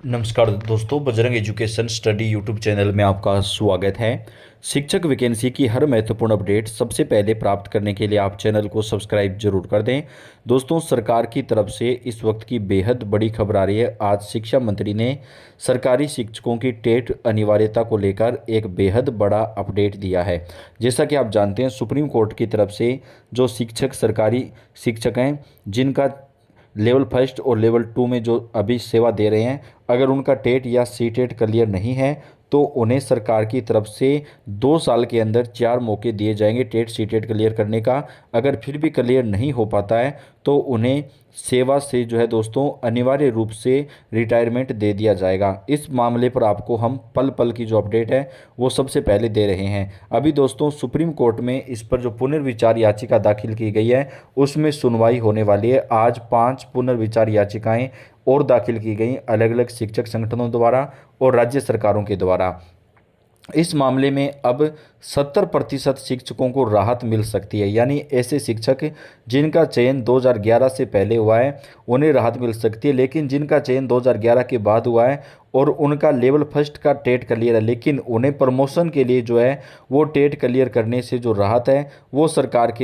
नमस्कार दोस्तों, Bajrang education study YouTube channel में आपका स्वागत है। शिक्षक वैकेंसी की हर महत्वपूर्ण अपडेट सबसे पहले प्राप्त करने के लिए आप चैनल को सब्सक्राइब जरूर कर दें। दोस्तों, सरकार की तरफ से इस वक्त की बेहद बड़ी खबर आ रही है। आज शिक्षा मंत्री ने सरकारी शिक्षकों की टेट अनिवार्यता को लेकर एक बेहद बड़ा अपडेट दिया है। जैसा कि आप जानते हैं, सुप्रीम कोर्ट की तरफ से जो सरकारी शिक्षक हैं, जिनका लेवल फर्स्ट और लेवल टू में जो अभी सेवा दे रहे हैं, अगर उनका टेट या सी टेट क्लियर नहीं है तो उन्हें सरकार की तरफ से 2 साल के अंदर 4 मौके दिए जाएंगे टेट सी टेट क्लियर करने का। अगर फिर भी क्लियर नहीं हो पाता है तो उन्हें सेवा से जो है दोस्तों अनिवार्य रूप से रिटायरमेंट दे दिया जाएगा। इस मामले पर आपको हम पल पल की जो अपडेट है वो सबसे पहले दे रहे हैं। अभी दोस्तों सुप्रीम कोर्ट में इस पर जो पुनर्विचार याचिका दाखिल की गई है उसमें सुनवाई होने वाली है। आज 5 पुनर्विचार याचिकाएं और दाखिल की गई अलग अलग शिक्षक संगठनों द्वारा और राज्य सरकारों के द्वारा। इस मामले में अब 70% शिक्षकों को राहत मिल सकती है, यानी ऐसे शिक्षक जिनका चयन 2011 से पहले हुआ है उन्हें राहत मिल सकती है। लेकिन जिनका चयन 2011 के बाद हुआ है और उनका लेवल फर्स्ट का टेट क्लियर है, लेकिन उन्हें प्रमोशन के लिए जो है वो टेट क्लियर करने से जो राहत है वो सरकार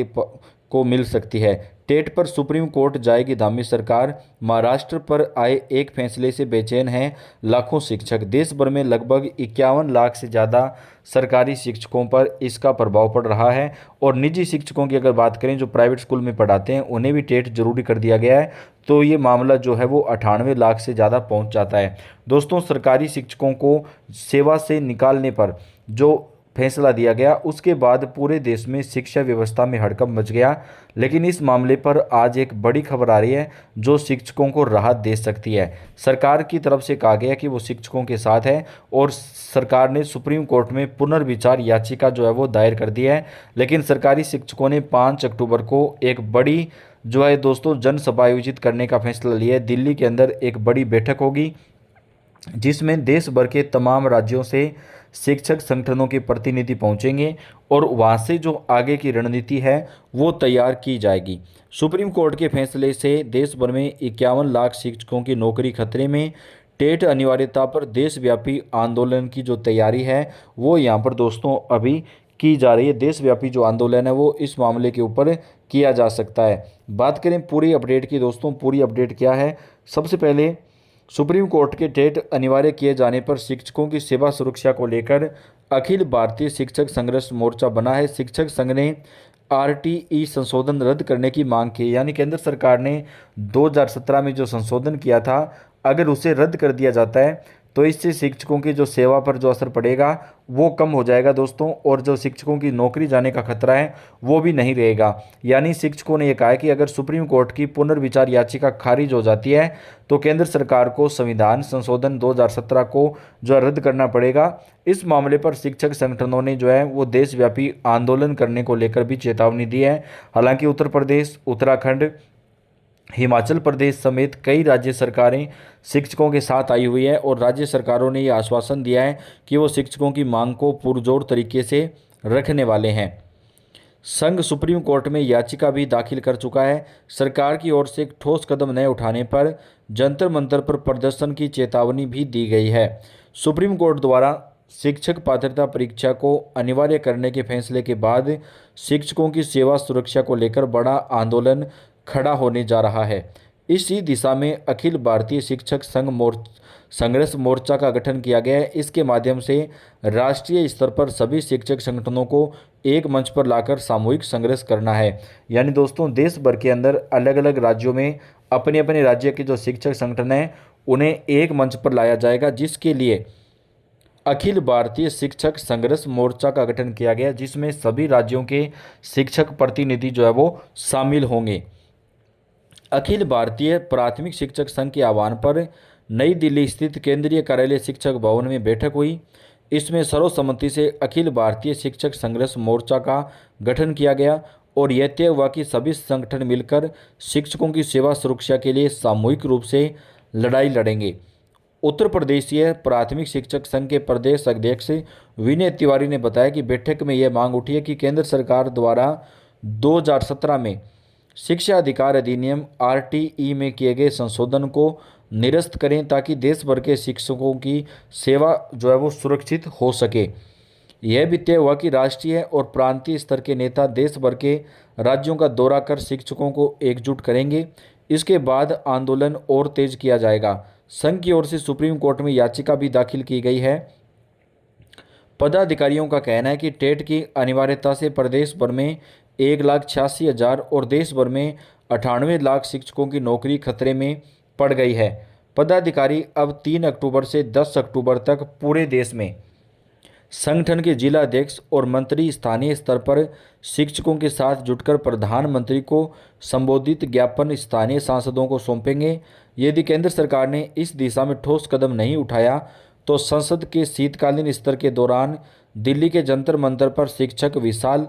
को मिल सकती है। टेट पर सुप्रीम कोर्ट जाएगी धामी सरकार। महाराष्ट्र पर आए एक फैसले से बेचैन हैं लाखों शिक्षक। देश भर में लगभग 51 लाख से ज़्यादा सरकारी शिक्षकों पर इसका प्रभाव पड़ रहा है। और निजी शिक्षकों की अगर बात करें, जो प्राइवेट स्कूल में पढ़ाते हैं, उन्हें भी टेट जरूरी कर दिया गया है। तो ये मामला जो है वो 98 लाख से ज़्यादा पहुंच जाता है। दोस्तों, सरकारी शिक्षकों को सेवा से निकालने पर जो फैसला दिया गया उसके बाद पूरे देश में शिक्षा व्यवस्था में हड़कंप मच गया। लेकिन इस मामले पर आज एक बड़ी खबर आ रही है जो शिक्षकों को राहत दे सकती है। सरकार की तरफ से कहा गया कि वो शिक्षकों के साथ है और सरकार ने सुप्रीम कोर्ट में पुनर्विचार याचिका जो है वो दायर कर दी है। लेकिन सरकारी शिक्षकों ने 5 अक्टूबर को एक बड़ी जो है दोस्तों जनसभा आयोजित करने का फैसला लिया है। दिल्ली के अंदर एक बड़ी बैठक होगी जिसमें देश भर के तमाम राज्यों से शिक्षक संगठनों के प्रतिनिधि पहुंचेंगे और वहां से जो आगे की रणनीति है वो तैयार की जाएगी। सुप्रीम कोर्ट के फैसले से देश भर में 51 लाख शिक्षकों की नौकरी खतरे में। टेट अनिवार्यता पर देशव्यापी आंदोलन की जो तैयारी है वो यहाँ पर दोस्तों अभी की जा रही है। देशव्यापी जो आंदोलन है वो इस मामले के ऊपर किया जा सकता है। बात करें पूरी अपडेट की दोस्तों, पूरी अपडेट क्या है। सबसे पहले सुप्रीम कोर्ट के टेट अनिवार्य किए जाने पर शिक्षकों की सेवा सुरक्षा को लेकर अखिल भारतीय शिक्षक संघर्ष मोर्चा बना है। शिक्षक संघ ने आरटीई संशोधन रद्द करने की मांग की, यानी केंद्र सरकार ने 2017 में जो संशोधन किया था अगर उसे रद्द कर दिया जाता है तो इससे शिक्षकों की जो सेवा पर जो असर पड़ेगा वो कम हो जाएगा दोस्तों, और जो शिक्षकों की नौकरी जाने का खतरा है वो भी नहीं रहेगा। यानी शिक्षकों ने यह कहा है कि अगर सुप्रीम कोर्ट की पुनर्विचार याचिका खारिज हो जाती है तो केंद्र सरकार को संविधान संशोधन 2017 को जो है रद्द करना पड़ेगा। इस मामले पर शिक्षक संगठनों ने जो है वो देशव्यापी आंदोलन करने को लेकर भी चेतावनी दी है। हालांकि उत्तर प्रदेश, उत्तराखंड, हिमाचल प्रदेश समेत कई राज्य सरकारें शिक्षकों के साथ आई हुई है और राज्य सरकारों ने ये आश्वासन दिया है कि वो शिक्षकों की मांग को पुरजोर तरीके से रखने वाले हैं। संघ सुप्रीम कोर्ट में याचिका भी दाखिल कर चुका है। सरकार की ओर से एक ठोस कदम न उठाने पर जंतर मंतर पर प्रदर्शन की चेतावनी भी दी गई है। सुप्रीम कोर्ट द्वारा शिक्षक पात्रता परीक्षा को अनिवार्य करने के फैसले के बाद शिक्षकों की सेवा सुरक्षा को लेकर बड़ा आंदोलन खड़ा होने जा रहा है। इसी दिशा में अखिल भारतीय शिक्षक संघर्ष मोर्चा का गठन किया गया है। इसके माध्यम से राष्ट्रीय स्तर पर सभी शिक्षक संगठनों को एक मंच पर लाकर सामूहिक संघर्ष करना है। यानी दोस्तों देश भर के अंदर अलग अलग राज्यों में अपने अपने राज्य के जो शिक्षक संगठन हैं उन्हें एक मंच पर लाया जाएगा, जिसके लिए अखिल भारतीय शिक्षक संघर्ष मोर्चा का गठन किया गया, जिसमें सभी राज्यों के शिक्षक प्रतिनिधि जो है वो शामिल होंगे। अखिल भारतीय प्राथमिक शिक्षक संघ के आह्वान पर नई दिल्ली स्थित केंद्रीय कार्यालय शिक्षक भवन में बैठक हुई। इसमें सर्वसम्मति से अखिल भारतीय शिक्षक संघर्ष मोर्चा का गठन किया गया और यह तय हुआ कि सभी संगठन मिलकर शिक्षकों की सेवा सुरक्षा के लिए सामूहिक रूप से लड़ाई लड़ेंगे। उत्तर प्रदेशीय प्राथमिक शिक्षक संघ के प्रदेश अध्यक्ष विनय तिवारी ने बताया कि बैठक में यह मांग उठी है कि केंद्र सरकार द्वारा 2017 में शिक्षा अधिकार अधिनियम आरटीई में किए गए संशोधन को निरस्त करें ताकि देश भर के शिक्षकों की सेवा जो है वो सुरक्षित हो सके। यह भी तय हुआ कि राष्ट्रीय और प्रांतीय स्तर के नेता देश भर के राज्यों का दौरा कर शिक्षकों को एकजुट करेंगे। इसके बाद आंदोलन और तेज किया जाएगा। संघ की ओर से सुप्रीम कोर्ट में याचिका भी दाखिल की गई है। पदाधिकारियों का कहना है कि टेट की अनिवार्यता से प्रदेश भर में 1,86,000 और देश भर में 98 लाख शिक्षकों की नौकरी खतरे में पड़ गई है। पदाधिकारी अब 3 अक्टूबर से 10 अक्टूबर तक पूरे देश में संगठन के जिला अध्यक्ष और मंत्री स्थानीय स्तर पर शिक्षकों के साथ जुटकर प्रधानमंत्री को संबोधित ज्ञापन स्थानीय सांसदों को सौंपेंगे। यदि केंद्र सरकार ने इस दिशा में ठोस कदम नहीं उठाया तो संसद के शीतकालीन सत्र के दौरान दिल्ली के जंतर मंतर पर शिक्षक विशाल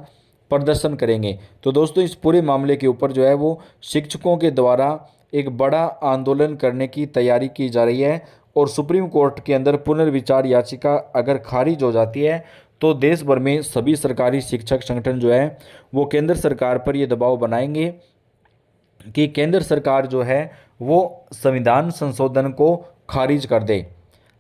प्रदर्शन करेंगे। तो दोस्तों इस पूरे मामले के ऊपर जो है वो शिक्षकों के द्वारा एक बड़ा आंदोलन करने की तैयारी की जा रही है और सुप्रीम कोर्ट के अंदर पुनर्विचार याचिका अगर खारिज हो जाती है तो देश भर में सभी सरकारी शिक्षक संगठन जो है वो केंद्र सरकार पर ये दबाव बनाएंगे कि केंद्र सरकार जो है वो संविधान संशोधन को खारिज कर दे।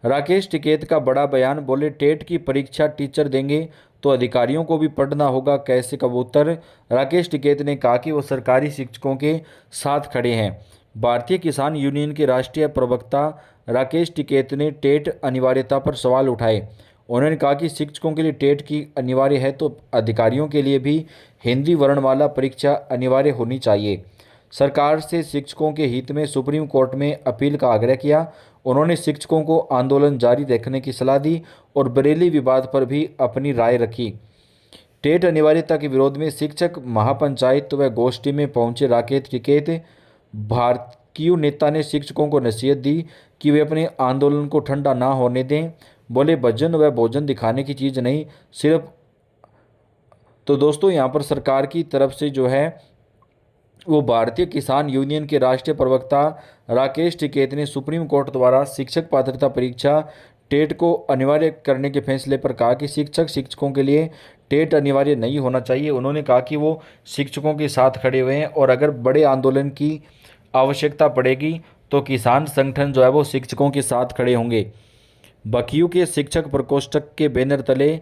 राकेश टिकैत का बड़ा बयान, बोले टेट की परीक्षा टीचर देंगे तो अधिकारियों को भी पढ़ना होगा, कैसे कबूतर। राकेश टिकैत ने कहा कि वो सरकारी शिक्षकों के साथ खड़े हैं। भारतीय किसान यूनियन के राष्ट्रीय प्रवक्ता राकेश टिकैत ने टेट अनिवार्यता पर सवाल उठाए। उन्होंने कहा कि शिक्षकों के लिए टेट की अनिवार्य है तो अधिकारियों के लिए भी हिंदी वर्णमाला परीक्षा अनिवार्य होनी चाहिए। सरकार से शिक्षकों के हित में सुप्रीम कोर्ट में अपील का आग्रह किया। उन्होंने शिक्षकों को आंदोलन जारी रखने की सलाह दी और बरेली विवाद पर भी अपनी राय रखी। टेट अनिवार्यता के विरोध में शिक्षक महापंचायत व गोष्ठी में पहुंचे राकेश टिकैत भारतीय नेता ने शिक्षकों को नसीहत दी कि वे अपने आंदोलन को ठंडा ना होने दें। बोले भजन व भोजन दिखाने की चीज़ नहीं, सिर्फ। तो दोस्तों यहाँ पर सरकार की तरफ से जो है वो भारतीय किसान यूनियन के राष्ट्रीय प्रवक्ता राकेश टिकैत ने सुप्रीम कोर्ट द्वारा शिक्षक पात्रता परीक्षा टेट को अनिवार्य करने के फैसले पर कहा कि शिक्षकों के लिए टेट अनिवार्य नहीं होना चाहिए। उन्होंने कहा कि वो शिक्षकों के साथ खड़े हुए हैं और अगर बड़े आंदोलन की आवश्यकता पड़ेगी तो किसान संगठन जो है वो शिक्षकों के साथ खड़े होंगे। बकियों के शिक्षक प्रकोष्ठक के बैनर तले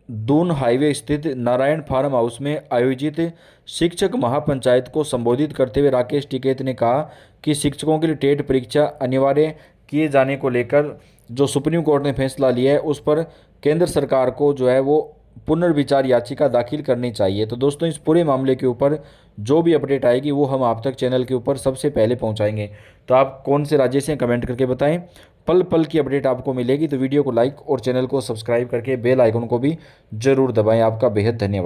दून हाईवे स्थित नारायण फार्म हाउस में आयोजित शिक्षक महापंचायत को संबोधित करते हुए राकेश टिकैत ने कहा कि शिक्षकों के लिए टेट परीक्षा अनिवार्य किए जाने को लेकर जो सुप्रीम कोर्ट ने फैसला लिया है उस पर केंद्र सरकार को जो है वो पुनर्विचार याचिका दाखिल करनी चाहिए। तो दोस्तों इस पूरे मामले के ऊपर जो भी अपडेट आएगी वो हम आप तक चैनल के ऊपर सबसे पहले पहुंचाएंगे। तो आप कौन से राज्य से कमेंट करके बताएं। पल पल की अपडेट आपको मिलेगी। तो वीडियो को लाइक और चैनल को सब्सक्राइब करके बेल आइकन को भी जरूर दबाएं। आपका बेहद धन्यवाद।